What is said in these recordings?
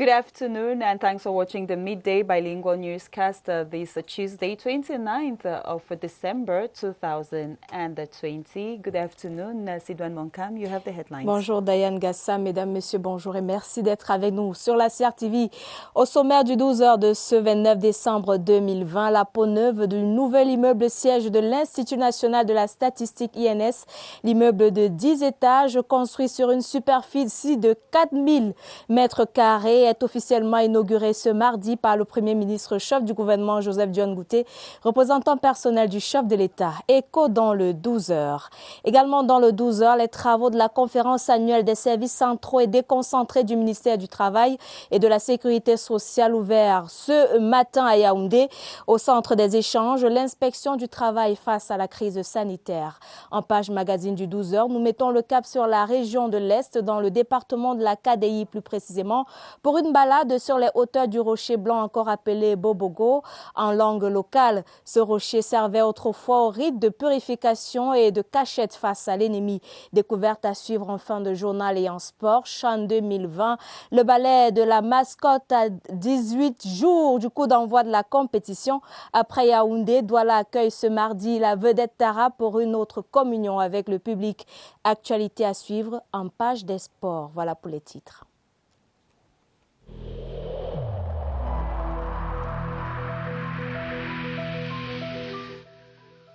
Good afternoon and thanks for watching the Midday Bilingual Newscast this Tuesday, 29th of December 2020. Good afternoon, Sidouane Monkam, you have the headlines. Bonjour Diane Gassa, mesdames, messieurs, bonjour et merci d'être avec nous sur la CRTV. Au sommaire du 12h de ce 29 décembre 2020, la peau neuve du nouvel immeuble siège de l'Institut national de la statistique INS. L'immeuble de 10 étages construit sur une superficie de 4000 mètres carrés est officiellement inauguré ce mardi par le Premier ministre chef du gouvernement Joseph John Gouté, représentant personnel du chef de l'État. Écho dans le 12h. Également dans le 12h, les travaux de la conférence annuelle des services centraux et déconcentrés du ministère du Travail et de la Sécurité sociale ouvert ce matin à Yaoundé. Au centre des échanges, l'inspection du travail face à la crise sanitaire. En page magazine du 12h, nous mettons le cap sur la région de l'Est, dans le département de la KDI plus précisément, pour une balade sur les hauteurs du rocher blanc encore appelé Bobogo. En langue locale, ce rocher servait autrefois au rite de purification et de cachette face à l'ennemi. Découverte à suivre en fin de journal et en sport. Chan 2020, le ballet de la mascotte à 18 jours du coup d'envoi de la compétition. Après Yaoundé, Douala accueille ce mardi la vedette Tara pour une autre communion avec le public. Actualité à suivre en page des sports. Voilà pour les titres.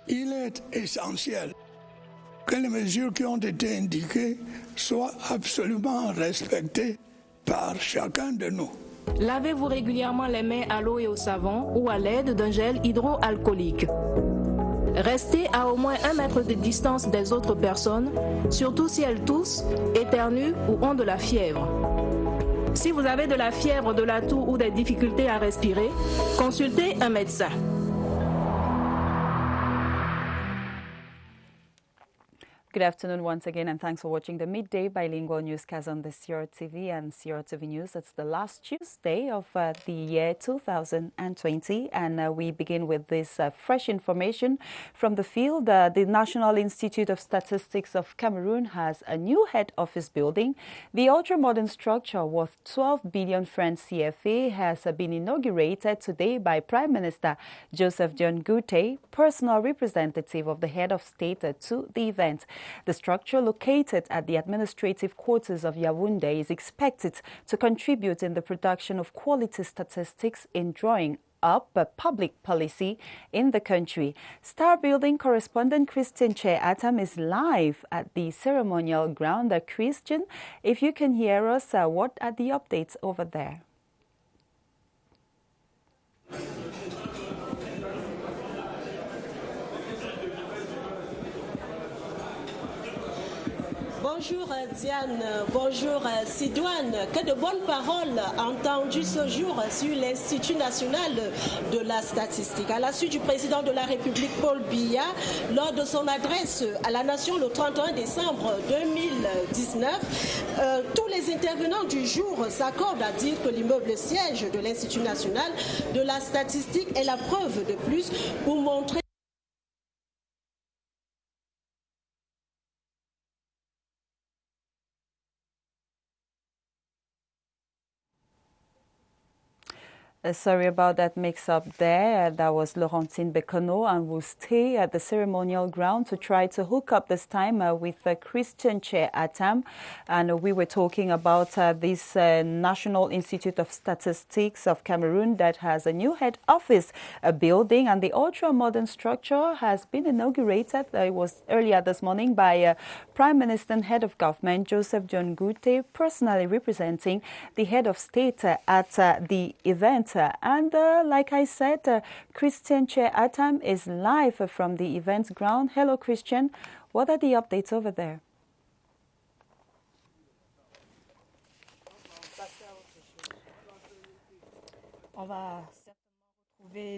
Il est essentiel que les mesures qui ont été indiquées soient absolument respectées par chacun de nous. Lavez-vous régulièrement les mains à l'eau et au savon ou à l'aide d'un gel hydroalcoolique. Restez à au moins 1 mètre de distance des autres personnes, surtout si elles toussent, éternuent ou ont de la fièvre. Si vous avez de la fièvre, de la toux ou des difficultés à respirer, consultez un médecin. Good afternoon once again and thanks for watching the Midday Bilingual Newscast on the CRTV and CRTV News. It's the last Tuesday of the year 2020 and we begin with this fresh information from the field. The National Institute of Statistics of Cameroon has a new head office building. The ultra-modern structure worth 12 billion francs CFA has been inaugurated today by Prime Minister Joseph John Gouté, personal representative of the head of state to the event. The structure, located at the administrative quarters of Yaoundé, is expected to contribute in the production of quality statistics in drawing up public policy in the country. Star Building correspondent Christian Che Atam is live at the ceremonial ground. Christian, if you can hear us, what are the updates over there? Bonjour Diane, bonjour Sidouane. Que de bonnes paroles entendues ce jour sur l'Institut national de la statistique. À la suite du président de la République Paul Biya, lors de son adresse à la nation le 31 décembre 2019, tous les intervenants du jour s'accordent à dire que l'immeuble siège de l'Institut national de la statistique est la preuve de plus pour montrer Sorry about that mix-up there. That was Laurentine Bekono, and we'll stay at the ceremonial ground to try to hook up this time with Christian Che Atam. And we were talking about this National Institute of Statistics of Cameroon that has a new head office building, and the ultra-modern structure has been inaugurated. It was earlier this morning by Prime Minister and Head of Government Joseph John Gouté, personally representing the head of state at the event. And like I said, Christian Che Atam is live from the event ground. Hello, Christian. What are the updates over there?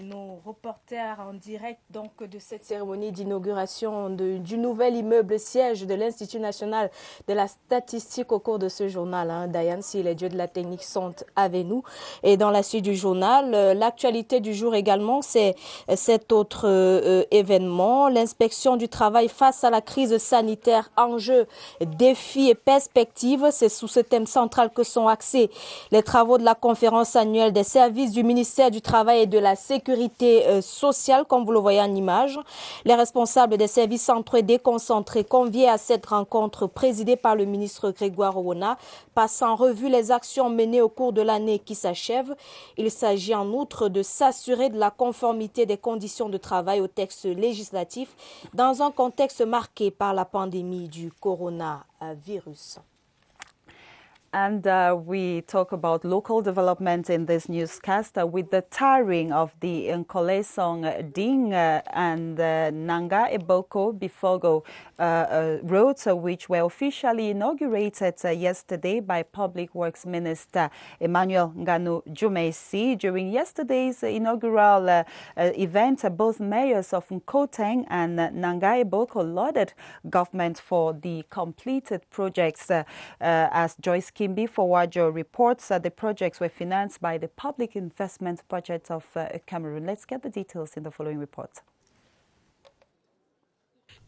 Nos reporters en direct donc de cette cérémonie d'inauguration du nouvel immeuble siège de l'Institut national de la statistique au cours de ce journal. Diane, si les dieux de la technique sont avec nous. Et dans la suite du journal, l'actualité du jour également, c'est cet autre événement, l'inspection du travail face à la crise sanitaire, enjeux, défis et perspectives. C'est sous ce thème central que sont axés les travaux de la conférence annuelle des services du ministère du Travail et de la Sécurité sociale, comme vous le voyez en image. Les responsables des services centraux et déconcentrés conviés à cette rencontre présidée par le ministre Grégoire Owona, passant en revue les actions menées au cours de l'année qui s'achève. Il s'agit en outre de s'assurer de la conformité des conditions de travail au texte législatif dans un contexte marqué par la pandémie du coronavirus. And we talk about local development in this newscast with the tarring of the NKOLESSONG, NDING and Nanga Eboko Bifogo roads, which were officially inaugurated yesterday by Public Works Minister Emmanuel Nganu Jumeisi. During yesterday's inaugural event, both mayors of Nkoteng and Nanga Eboko lauded government for the completed projects. As Joyce Kimbi Forwajo reports, the projects were financed by the Public Investment Budget of Cameroon. Let's get the details in the following report.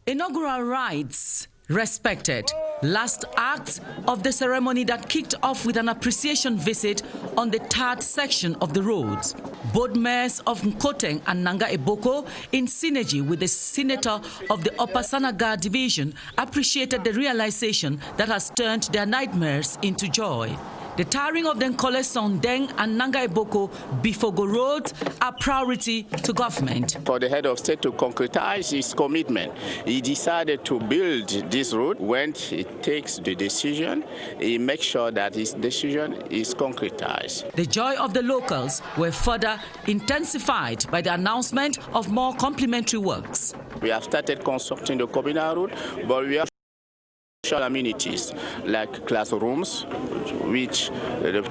Inaugural rites respected. Last act of the ceremony that kicked off with an appreciation visit on the third section of the roads. Both mayors of Nkoteng and Nanga Eboko, in synergy with the senator of the Upper Sanaga division, appreciated the realization that has turned their nightmares into joy. The tarring of the NKOLESSONG, NDING and Nanga Eboko Bifogo roads are priority to government. For the head of state to concretize his commitment, he decided to build this road. When he takes the decision, he makes sure that his decision is concretized. The joy of the locals were further intensified by the announcement of more complementary works. We have started constructing the communal road, but we have amenities like classrooms, which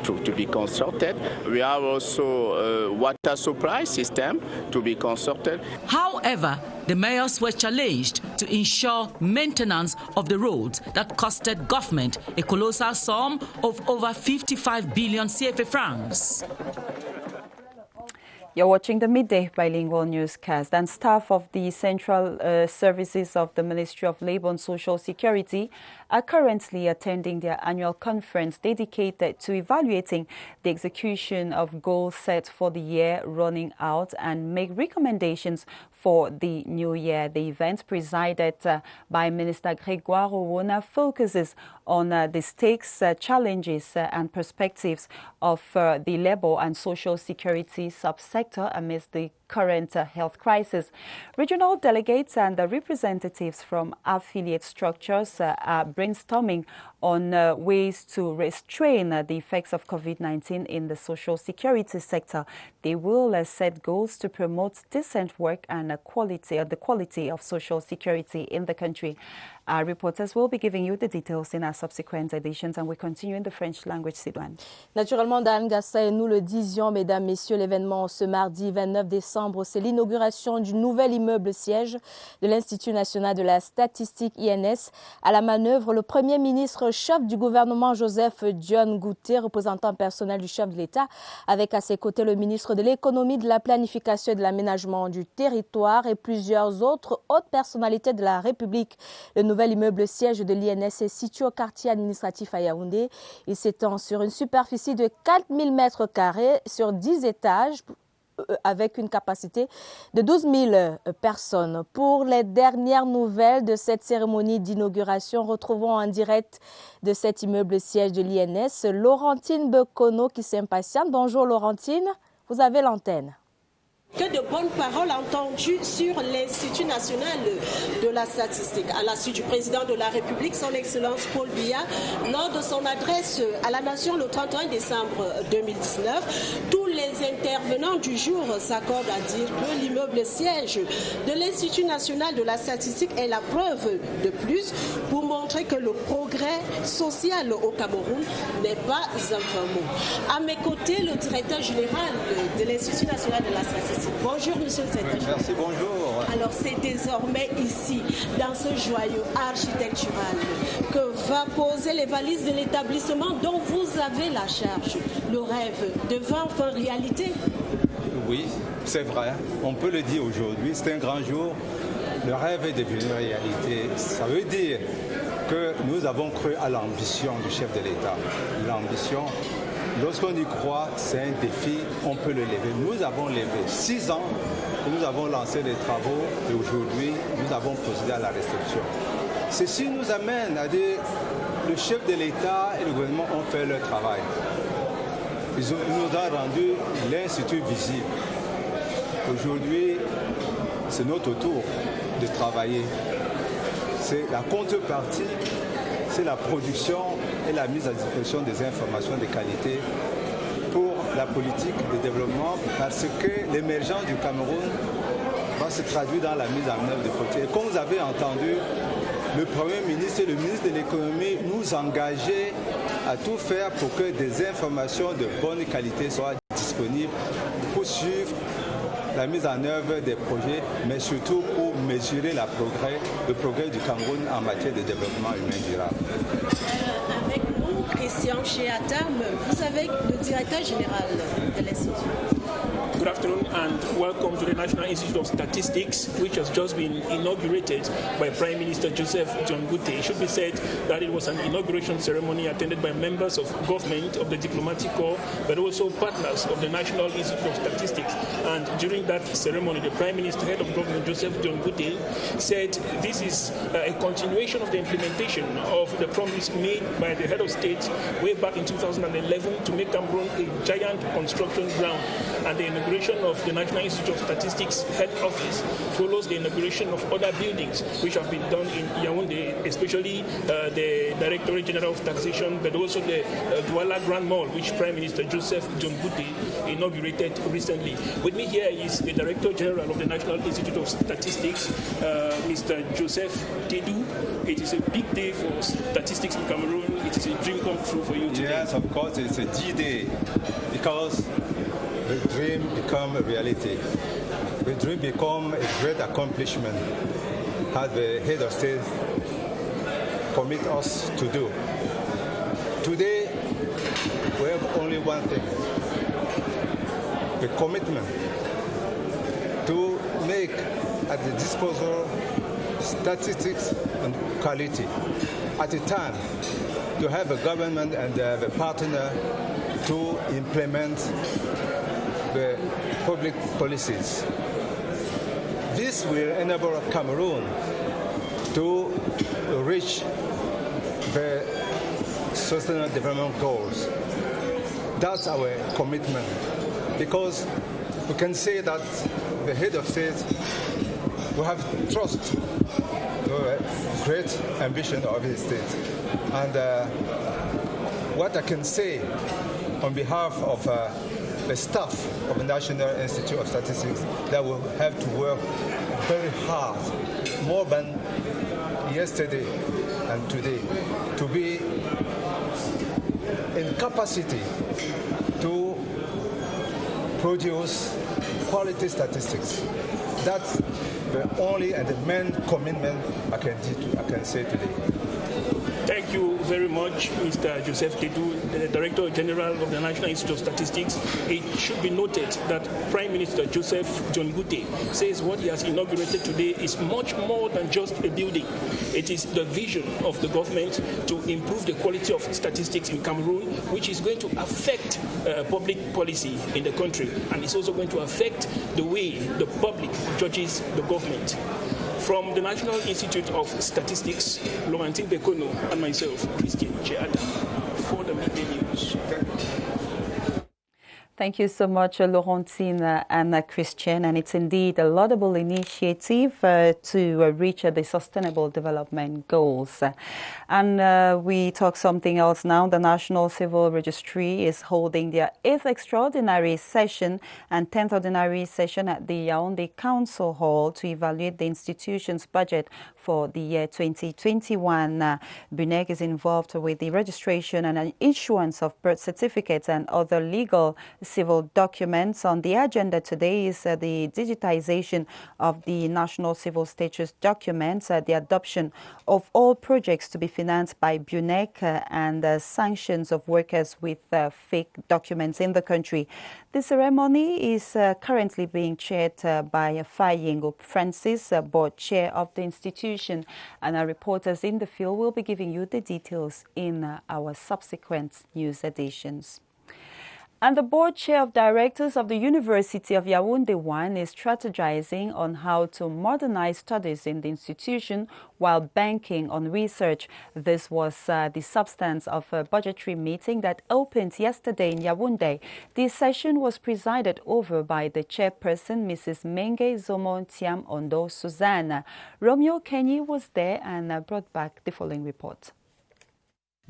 to be constructed. We have also a water supply system to be constructed. However, the mayors were challenged to ensure maintenance of the roads that costed government a colossal sum of over 55 billion CFA francs. You're watching the Midday Bilingual newscast, and staff of the Central Services of the Ministry of Labour and Social Security are currently attending their annual conference dedicated to evaluating the execution of goals set for the year running out and make recommendations for the new year. The event, presided by Minister Grégoire Owona, focuses on the stakes, challenges and perspectives of the labour and social security subsector amidst the current health crisis. Regional delegates and representatives from affiliate structures are brainstorming on ways to restrain the effects of COVID-19 in the social security sector. They will set goals to promote decent work and the quality of social security in the country. Our reporters will be giving you the details in our subsequent editions, and we continue in the French language, Sidouane. Naturellement, Dan Gassa et nous le disions, mesdames, messieurs, l'événement ce mardi 29 décembre, c'est l'inauguration du nouvel immeuble siège de l'Institut national de la statistique INS. À la manœuvre, le Premier ministre chef du gouvernement Joseph Dione Gouté, représentant personnel du chef de l'État, avec à ses côtés le ministre de l'économie, de la planification et de l'aménagement du territoire et plusieurs autres hautes personnalités de la République. Le nouvel immeuble siège de l'INS est situé au quartier administratif à Yaoundé. Il s'étend sur une superficie de 4000 mètres carrés sur 10 étages avec une capacité de 12 000 personnes. Pour les dernières nouvelles de cette cérémonie d'inauguration, retrouvons en direct de cet immeuble siège de l'INS Laurentine Bekono qui s'impatiente. Bonjour Laurentine, vous avez l'antenne. Que de bonnes paroles entendues sur l'Institut national de la statistique. À la suite du président de la République, son Excellence Paul Biya, lors de son adresse à la nation le 31 décembre 2019, tous les les intervenants du jour s'accordent à dire que l'immeuble siège de l'Institut national de la statistique est la preuve de plus pour montrer que le progrès social au Cameroun n'est pas un vain mot. À mes côtés, le directeur général de l'Institut national de la statistique. Bonjour, monsieur le directeur général. Merci, bonjour. Alors, c'est désormais ici, dans ce joyau architectural, que va poser les valises de l'établissement dont vous avez la charge. Le rêve devint enfin réalité. Oui, c'est vrai. On peut le dire aujourd'hui. C'est un grand jour. Le rêve est devenu réalité. Ça veut dire que nous avons cru à l'ambition du chef de l'État. L'ambition, lorsqu'on y croit, c'est un défi, on peut le lever. Nous avons levé 6 ans que nous avons lancé les travaux et aujourd'hui, nous avons procédé à la réception. Ceci nous amène à dire le chef de l'État et le gouvernement ont fait leur travail. Ils nous ont rendu l'Institut visible. Aujourd'hui, c'est notre tour de travailler. C'est la contrepartie, c'est la production et la mise à disposition des informations de qualité pour la politique de développement parce que l'émergence du Cameroun va se traduire dans la mise en œuvre de politiques. Et comme vous avez entendu, le Premier ministre et le ministre de l'économie nous engageaient à tout faire pour que des informations de bonne qualité soient disponibles pour suivre la mise en œuvre des projets, mais surtout pour mesurer le progrès du Cameroun en matière de développement humain durable. Avec nous, Christian Cheatam, vous avez le directeur général de l'Institut. Good afternoon and welcome to the National Institute of Statistics, which has just been inaugurated by Prime Minister Joseph John Gute. It should be said that it was an inauguration ceremony attended by members of government, of the diplomatic corps, but also partners of the National Institute of Statistics. And during that ceremony, the Prime Minister, head of government, Joseph John Gute, said this is a continuation of the implementation of the promise made by the head of state way back in 2011 to make Cameroon a giant construction ground. And the inauguration of the National Institute of Statistics head office follows the inauguration of other buildings which have been done in Yaoundé, especially the Directorate General of Taxation, but also the Douala Grand Mall, which Prime Minister Joseph John Gute inaugurated recently. With me here is the Director General of the National Institute of Statistics, Mr. Joseph Tedu. It is a big day for statistics in Cameroon. It is a dream come true for you today. Yes, of course, it's a D-Day because the dream become a reality. The dream become a great accomplishment as the head of state commit us to do. Today, we have only one thing, the commitment to make at the disposal statistics and quality. At a time, to have a government and a partner to implement the public policies. This will enable Cameroon to reach the sustainable development goals. That's our commitment because we can say that the head of state will have trust the great ambition of his state. And what I can say on behalf of the staff of the National Institute of Statistics, that will have to work very hard, more than yesterday and today, to be in capacity to produce quality statistics. That's the only and the main commitment I can say today. Thank you very much, Mr. Joseph Tedu, the Director General of the National Institute of Statistics. It should be noted that Prime Minister Joseph John Gute says what he has inaugurated today is much more than just a building. It is the vision of the government to improve the quality of statistics in Cameroon, which is going to affect public policy in the country, and it's also going to affect the way the public judges the government. From the National Institute of Statistics, Laurentine Bekono and myself, Christian Cheata, for the Midday News. Thank you so much, Laurentine and Christian. And it's indeed a laudable initiative to reach the Sustainable Development Goals. And we talk something else now. The National Civil Registry is holding their 8th Extraordinary Session and 10th Ordinary Session at the Yaoundé Council Hall to evaluate the institution's budget for the year 2021. BUNEC is involved with the registration and issuance of birth certificates and other legal civil documents. On the agenda today is the digitization of the national civil status documents, the adoption of all projects to be financed by BUNEC, and sanctions of workers with fake documents in the country. The ceremony is currently being chaired by Fayengo Francis, board chair of the institution, and our reporters in the field will be giving you the details in our subsequent news editions. And the board chair of directors of the University of Yaoundé 1 is strategizing on how to modernize studies in the institution while banking on research. This was the substance of a budgetary meeting that opened yesterday in Yaoundé. This session was presided over by the chairperson, Mrs. Menge Zomo Tiam Ondo Suzanne. Romeo Kenyi was there and brought back the following report.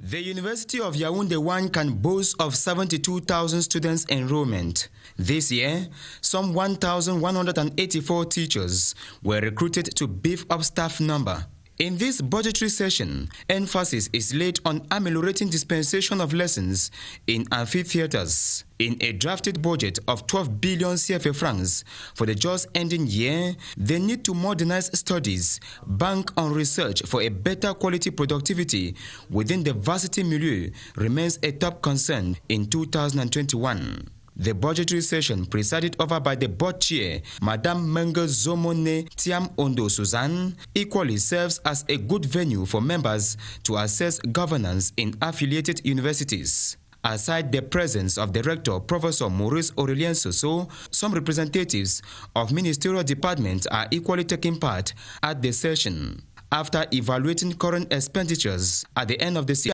The University of Yaoundé 1 can boast of 72,000 students enrollment. This year, some 1,184 teachers were recruited to beef up staff number. In this budgetary session, emphasis is laid on ameliorating dispensation of lessons in amphitheaters. In a drafted budget of 12 billion CFA francs for the just ending year, they need to modernize studies, bank on research for a better quality productivity within the varsity milieu remains a top concern in 2021. The budgetary session, presided over by the board chair, Madame Menge Zomone Tiam Ondo Suzanne, equally serves as a good venue for members to assess governance in affiliated universities. Aside the presence of the rector, Professor Maurice Aurélien Soso, some representatives of ministerial departments are equally taking part at the session. After evaluating current expenditures at the end of the year,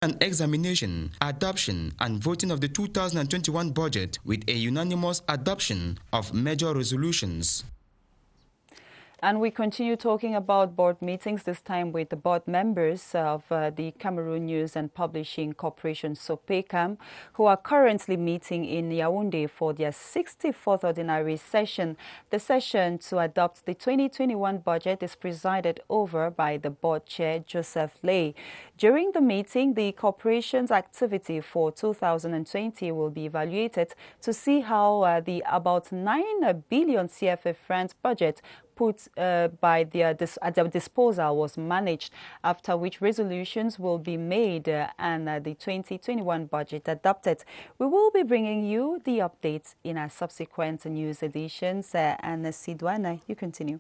an examination, adoption, and voting of the 2021 budget with a unanimous adoption of major resolutions. And we continue talking about board meetings, this time with the board members of the Cameroon News and Publishing Corporation, SOPECAM, who are currently meeting in Yaoundé for their 64th ordinary session. The session to adopt the 2021 budget is presided over by the board chair, Joseph Lay. During the meeting, the corporation's activity for 2020 will be evaluated to see how the about 9 billion CFA francs budget put by their at their disposal was managed, after which resolutions will be made and the 2021 budget adopted. We will be bringing you the updates in our subsequent news editions. And Sidouane, you continue.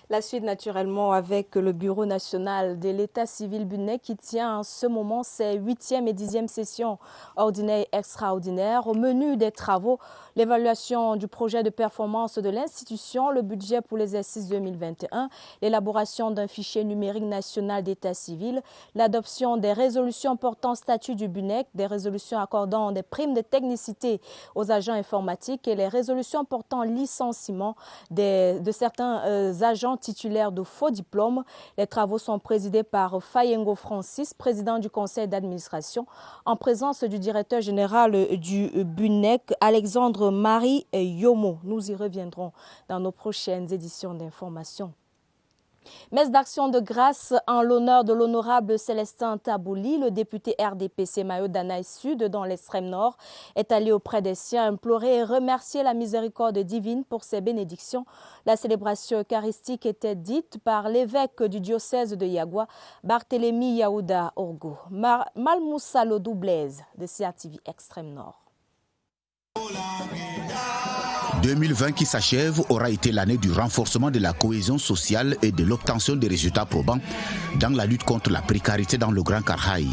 La suite naturellement avec le Bureau national de l'État civil BUNEC qui tient en ce moment ses 8e et 10e sessions ordinaires et extraordinaires. Au menu des travaux, l'évaluation du projet de performance de l'institution, le budget pour l'exercice 2021, l'élaboration d'un fichier numérique national d'état civil, l'adoption des résolutions portant statut du BUNEC, des résolutions accordant des primes de technicité aux agents informatiques et les résolutions portant licenciement de certains agents titulaires de faux diplômes. Les travaux sont présidés par Fayengo Francis, président du conseil d'administration, en présence du directeur général du BUNEC, Alexandre Marie Yomo. Nous y reviendrons dans nos prochaines éditions d'information. Messe d'action de grâce en l'honneur de l'honorable Célestin Tabouli, le député RDPC Mayo Danaï Sud dans l'extrême nord, est allé auprès des siens implorer et remercier la miséricorde divine pour ses bénédictions. La célébration eucharistique était dite par l'évêque du diocèse de Yagua, Barthélemy Yaouda Orgo. Malmoussa Lodou Blaise de CRTV Extrême Nord. 2020 qui s'achève aura été l'année du renforcement de la cohésion sociale et de l'obtention de résultats probants dans la lutte contre la précarité dans le Grand Karaï.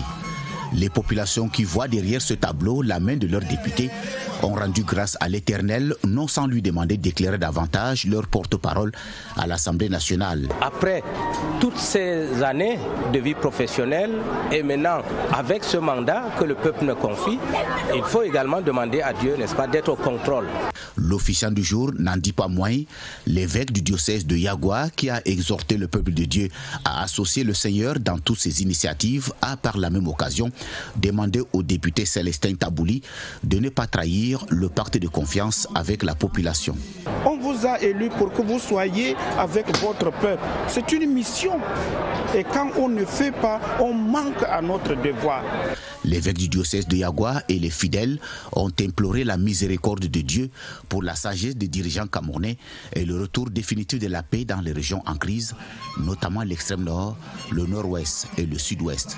Les populations qui voient derrière ce tableau la main de leurs députés ont rendu grâce à l'Éternel, non sans lui demander d'éclairer davantage leur porte-parole à l'Assemblée nationale. Après toutes ces années de vie professionnelle et maintenant avec ce mandat que le peuple me confie, il faut également demander à Dieu, n'est-ce pas, d'être au contrôle. L'officiant du jour n'en dit pas moins. L'évêque du diocèse de Yagua, qui a exhorté le peuple de Dieu à associer le Seigneur dans toutes ses initiatives, a par la même occasion demandé au député Célestin Tabouli de ne pas trahir le pacte de confiance avec la population. On vous a élu pour que vous soyez avec votre peuple. C'est une mission. Et quand on ne fait pas, on manque à notre devoir. L'évêque du diocèse de Yagua et les fidèles ont imploré la miséricorde de Dieu pour la sagesse des dirigeants camerounais et le retour définitif de la paix dans les régions en crise, notamment l'extrême nord, le nord-ouest et le sud-ouest.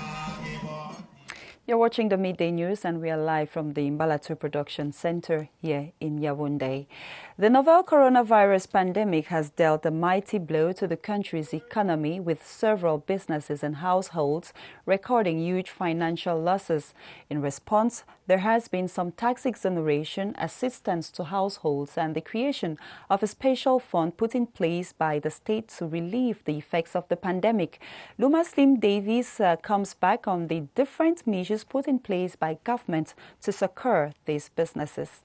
You're watching the Midday News, and we are live from the Mbalatu Production Center here in Yaoundé. The novel coronavirus pandemic has dealt a mighty blow to the country's economy, with several businesses and households recording huge financial losses. In response, there has been some tax exoneration, assistance to households, and the creation of a special fund put in place by the state to relieve the effects of the pandemic. Luma Slim Davies comes back on the different measures put in place by government to succor these businesses.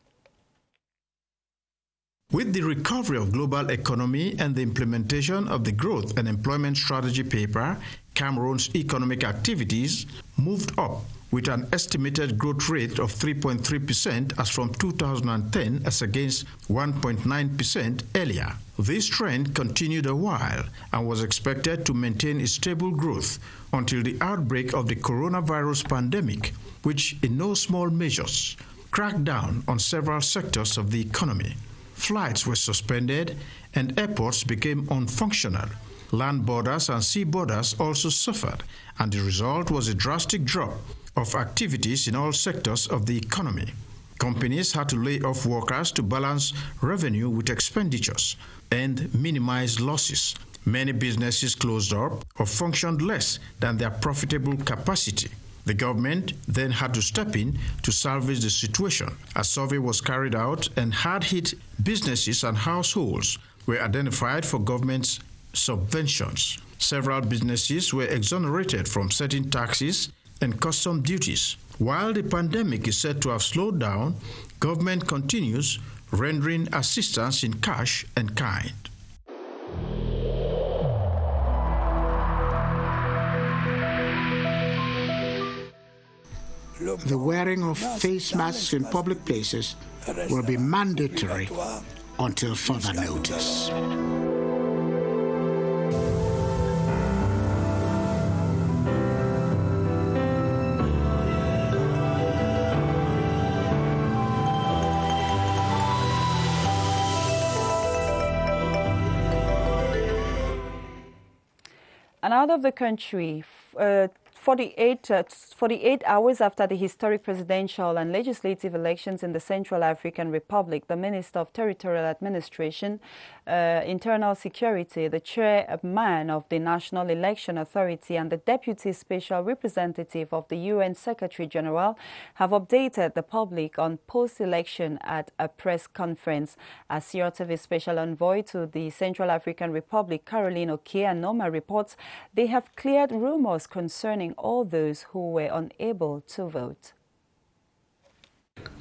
With the recovery of global economy and the implementation of the Growth and Employment Strategy paper, Cameroon's economic activities moved up with an estimated growth rate of 3.3% as from 2010 as against 1.9% earlier. This trend continued a while and was expected to maintain a stable growth until the outbreak of the coronavirus pandemic, which in no small measures cracked down on several sectors of the economy. Flights were suspended and airports became unfunctional. Land borders and sea borders also suffered, and the result was a drastic drop of activities in all sectors of the economy. Companies had to lay off workers to balance revenue with expenditures and minimize losses. Many businesses closed up or functioned less than their profitable capacity. The government then had to step in to salvage the situation. A survey was carried out and hard-hit businesses and households were identified for government's subventions. Several businesses were exonerated from certain taxes and custom duties. While the pandemic is said to have slowed down, government continues rendering assistance in cash and kind. The wearing of face masks in public places will be mandatory until further notice. And out of the country, 48 hours after the historic presidential and legislative elections in the Central African Republic, the Minister of Territorial Administration, Internal Security, the chairman of the National Election Authority, and the Deputy Special Representative of the UN Secretary General have updated the public on post-election at a press conference. As CRTV Special Envoy to the Central African Republic, Caroline Oke-Anoma reports, they have cleared rumors concerning all those who were unable to vote.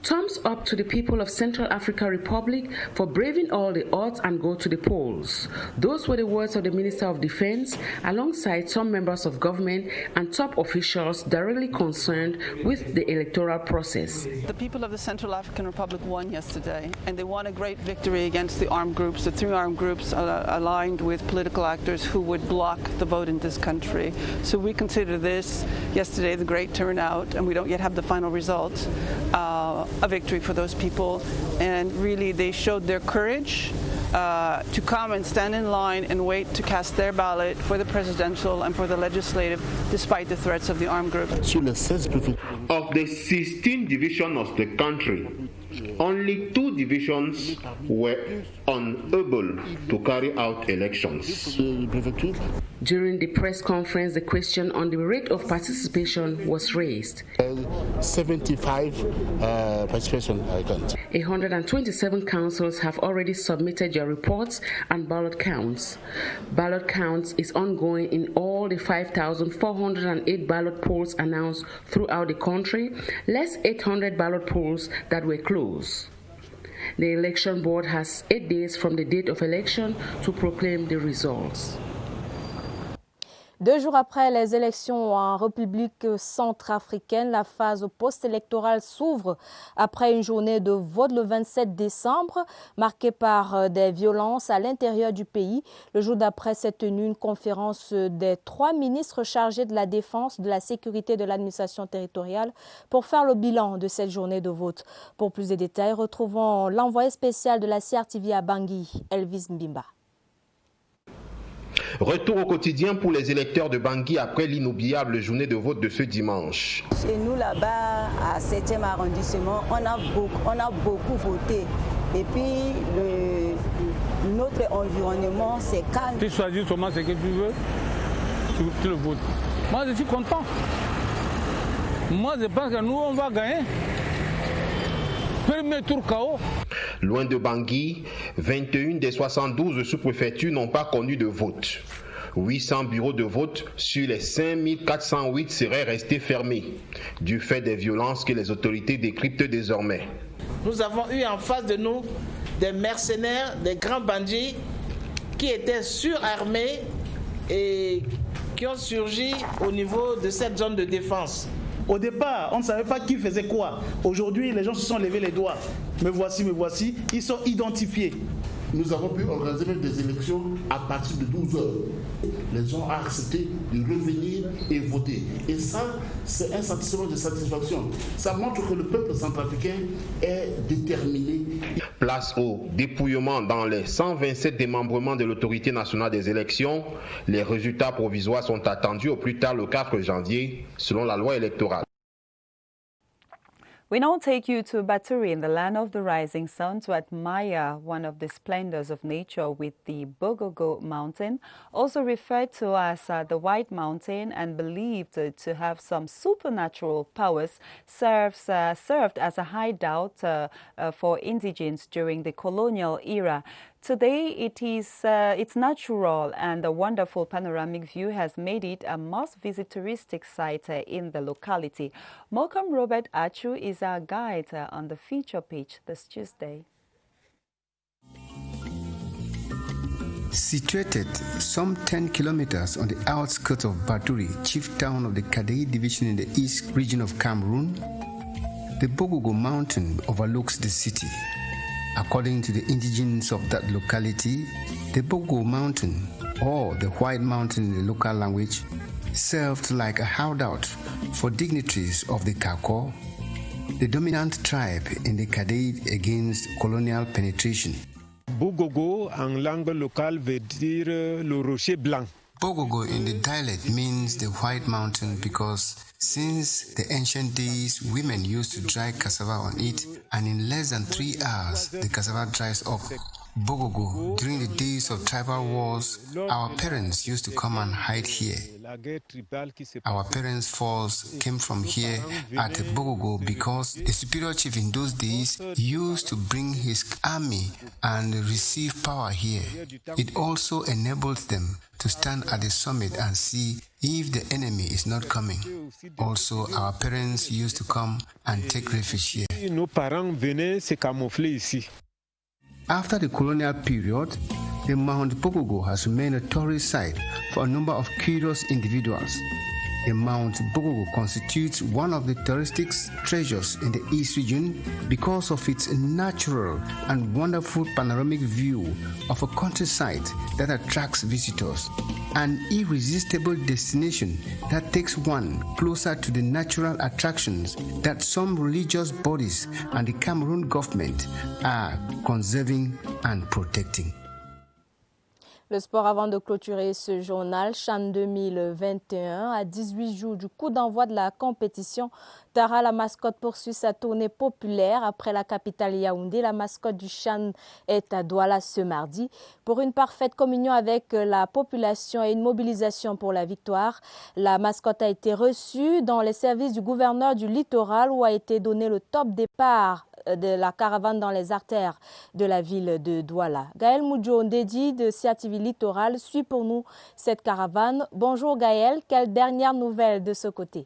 Thumbs up to the people of Central African Republic for braving all the odds and go to the polls. Those were the words of the Minister of Defense, alongside some members of government and top officials directly concerned with the electoral process. The people of the Central African Republic won yesterday, and they won a great victory against the armed groups, the three armed groups aligned with political actors who would block the vote in this country. So we consider this, yesterday, the great turnout, and we don't yet have the final results, a victory for those people, and really they showed their courage to come and stand in line and wait to cast their ballot for the presidential and for the legislative, despite the threats of the armed group. Of the 16 divisions of the country, only 2 divisions were unable to carry out elections. During the press conference, the question on the rate of participation was raised. 75 participation, I count. 127 councils have already submitted their reports and ballot counts. Ballot counts is ongoing in all the 5,408 ballot polls announced throughout the country, less 800 ballot polls that were closed. The election board has 8 days from the date of election to proclaim the results. 2 jours après les élections en République centrafricaine, la phase post-électorale s'ouvre après une journée de vote le 27 décembre, marquée par des violences à l'intérieur du pays. Le jour d'après s'est tenue une conférence des 3 ministres chargés de la défense, de la sécurité et de l'administration territoriale pour faire le bilan de cette journée de vote. Pour plus de détails, retrouvons l'envoyé spécial de la CRTV à Bangui, Elvis Mbimba. Retour au quotidien pour les électeurs de Bangui après l'inoubliable journée de vote de ce dimanche. Chez nous là-bas, à 7e arrondissement, on a beaucoup voté. Et puis notre environnement, c'est calme. Tu choisis seulement ce que tu veux, tu le votes. Moi, je suis content. Moi, je pense que nous, on va gagner. Premier tour KO. Loin de Bangui, 21 des 72 sous-préfectures n'ont pas connu de vote. 800 bureaux de vote sur les 5408 seraient restés fermés, du fait des violences que les autorités décryptent désormais. Nous avons eu en face de nous des mercenaires, des grands bandits qui étaient surarmés et qui ont surgi au niveau de cette zone de défense. Au départ, on ne savait pas qui faisait quoi. Aujourd'hui, les gens se sont levés les doigts. Me voici, ils sont identifiés. Nous avons pu organiser même des élections à partir de 12 heures. Les gens ont accepté de revenir et voter. Et ça, c'est un sentiment de satisfaction. Ça montre que le peuple centrafricain est déterminé. Place au dépouillement dans les 127 démembrements de l'autorité nationale des élections. Les résultats provisoires sont attendus au plus tard le 4 janvier, selon la loi électorale. We now take you to Baturi in the land of the rising sun to admire one of the splendors of nature with the Bogogo Mountain, also referred to as the White Mountain and believed to have some supernatural powers, served as a hideout for indigents during the colonial era. Today, its natural and a wonderful panoramic view has made it a must-visit touristic site in the locality. Malcolm Robert Achu is our guide on the feature page this Tuesday. Situated some 10 kilometers on the outskirts of Baturi, chief town of the Kadei division in the east region of Cameroon, the Bogogo Mountain overlooks the city. According to the indigenes of that locality, the Bogogo Mountain, or the White Mountain in the local language, served like a hideout for dignitaries of the Kako, the dominant tribe in the Kadei against colonial penetration. Bogogo en langue locale veut dire le rocher blanc. Bogogo in the dialect means the White Mountain because since the ancient days, women used to dry cassava on it, and in less than 3 hours, the cassava dries up. Bogogo, during the days of tribal wars, our parents used to come and hide here. Our parents' falls came from here at Bogogo because the superior chief in those days used to bring his army and receive power here. It also enabled them to stand at the summit and see if the enemy is not coming. Also, our parents used to come and take refuge here. Nos parents venaient se camoufler ici. After the colonial period, the Mount Bogogo has remained a tourist site for a number of curious individuals. The Mount Bogogo constitutes one of the touristic treasures in the East region because of its natural and wonderful panoramic view of a countryside that attracts visitors, an irresistible destination that takes one closer to the natural attractions that some religious bodies and the Cameroon government are conserving and protecting. Le sport avant de clôturer ce journal, CHAN 2021, à 18 jours du coup d'envoi de la compétition. Tara, la mascotte, poursuit sa tournée populaire. Après la capitale Yaoundé, la mascotte du CHAN est à Douala ce mardi. Pour une parfaite communion avec la population et une mobilisation pour la victoire, la mascotte a été reçue dans les services du gouverneur du littoral où a été donné le top départ de la caravane dans les artères de la ville de Douala. Gaël Moudjo Ndedi de CRTV Littoral suit pour nous cette caravane. Bonjour Gaël, quelle dernière nouvelle de ce côté?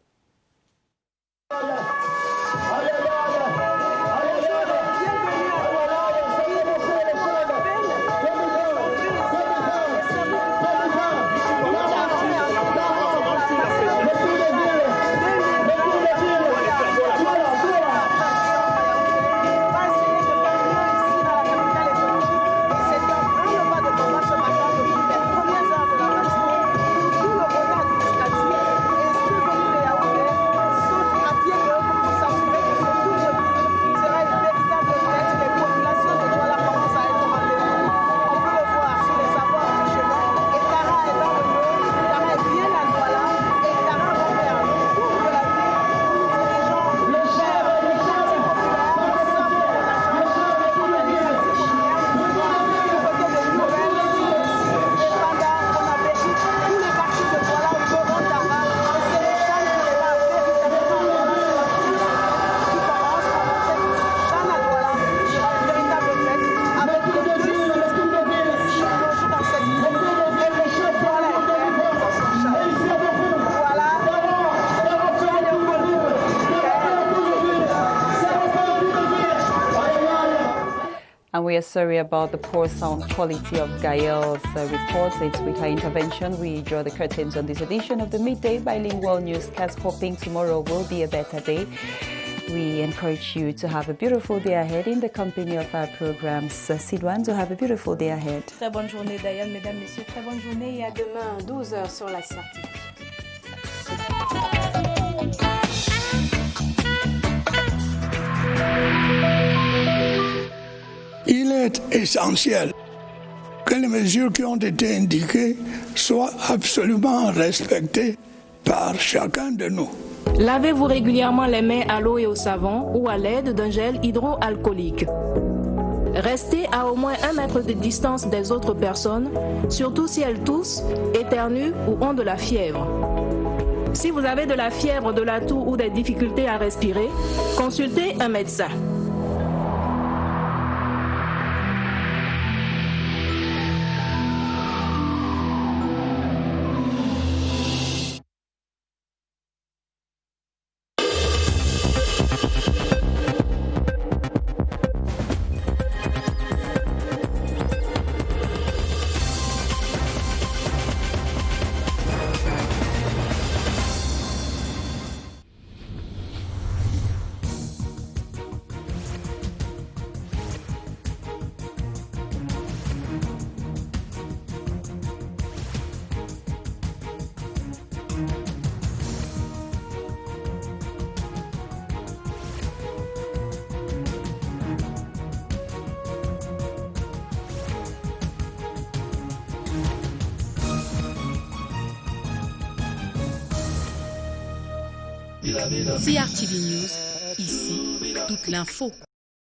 And we are sorry about the poor sound quality of Gael's reports. It's with her intervention we draw the curtains on this edition of the Midday Bilingual Newscast, hoping tomorrow will be a better day. We encourage you to have a beautiful day ahead in the company of our programs. Sidouane, to have a beautiful day ahead. Très bonne journée Diane, mesdames, messieurs. Très bonne journée et à demain, 12h sur la CRTV. Il est essentiel que les mesures qui ont été indiquées soient absolument respectées par chacun de nous. Lavez-vous régulièrement les mains à l'eau et au savon ou à l'aide d'un gel hydroalcoolique. Restez à au moins 1 mètre de distance des autres personnes, surtout si elles toussent, éternuent ou ont de la fièvre. Si vous avez de la fièvre, de la toux ou des difficultés à respirer, consultez un médecin. CRTV News, ici, toute l'info.